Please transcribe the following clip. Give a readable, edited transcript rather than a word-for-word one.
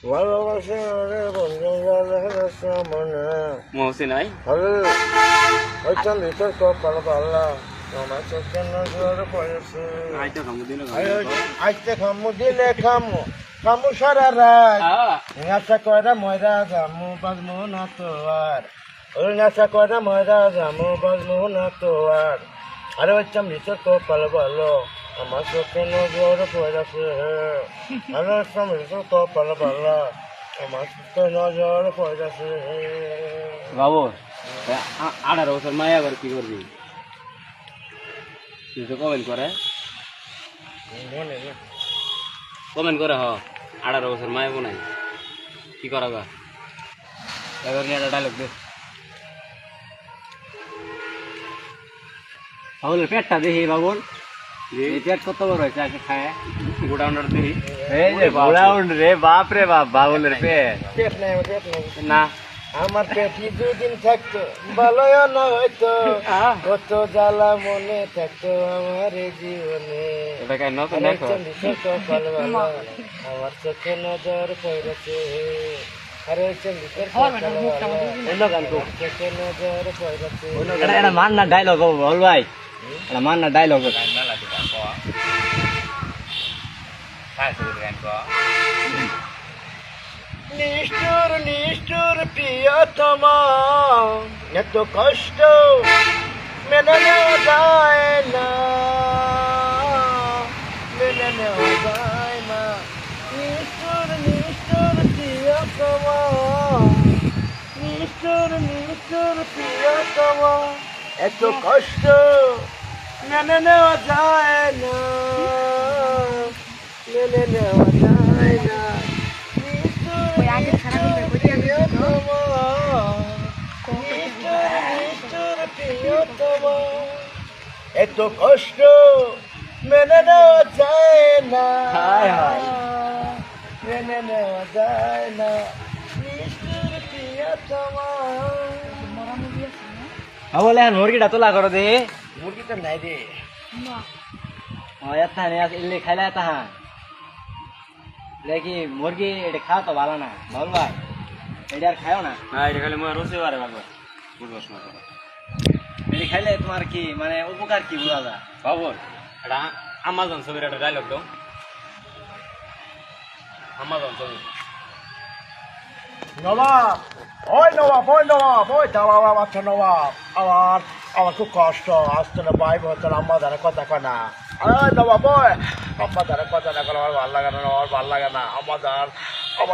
ভালোবাসা রে বন্ধু মনে মহসিন আই ওইটার ভিতর কপাল পাল্লা আমার চোখে নজর পড়েছে আইতে খামু দিলে আইতে খামু দিলে খামু খামু সারা রাত নেশা করে ময়রা জামু বাজমু না তো আর ওই নেশা করে ময়রা জামু বাজমু না তো আর আরে ওইটার ভিতর কপাল ভালো আমার চোখে নজর পড়েছে আরে ওইটার ভিতর কপাল ভালো আমার চোখে নজর পড়েছে বাবু 18 বছর মায়া করে কি করবি তুই তো কমেন্ট করে মনে নেই কমেন্ট করে 18 বছর মায়া বোনাই কি করা গা এবার নিয়ে একটা ডায়লগ দে বাবুলের পেটটা দেখি বাবুল এই পেট কত বড় হয়েছে আজকে খায় গোডাউনের দেখি এই যে গোডাউন রে বাপ রে বাপ বাবুলের পেট পেট নেই না আমার পেটি দুদিন থাকতো ভালো না হয়তো কত জ্বালা মনে থাকতো আমার জীবনে এটা কেন নতুন দেখো আমার চোখে নজর পড়েছে আরে চোখে নজর পড়েছে এটা মান না ডায়লগ বল ভাই এটা মান না ডায়লগ নিষ্ঠুর নিষ্ঠুর প্রিয়তমা এত কষ্ট মেনে নেওয়া যায় না মেনে নেওয়া যায় না নিষ্ঠুর নিষ্ঠুর প্রিয়তমা নিষ্ঠুর নিষ্ঠুর প্রিয়তমা এত কষ্ট মেনে নেওয়া যায় না মেনে নেওয়া যায় না এত কষ্ট মেনে নেওয়া যায় না মেনে নেওয়া যায় না বলে মুরগিটা তোলা করো দে মুরগি তো নাই রে ইল্লি খাইলে তাহা দেখি মুরগি এটা খাও তো ভালো না বল ভাই এটা আর খাও না এটা খাইলে মনে রসে পারে বাবা বুঝবো না এটা খাইলে তোমার কি মানে উপকার কি বোঝা যায় বাবর এটা আমাজন ছবির একটা ডায়লগ দাও আমাজন ছবি নবাব ওই নবাব ওই নবাব ওই দাঁড়া বাচ্চা নবাব আমার আমার খুব কষ্ট আসতে না ভাই বলছেন আম্মা দ্বারা কথা কনা আরে নবাব ওই আম্মা দ্বারা কথা না করে আমার ভালো লাগে না আমার ভালো লাগে না আমার দ্বার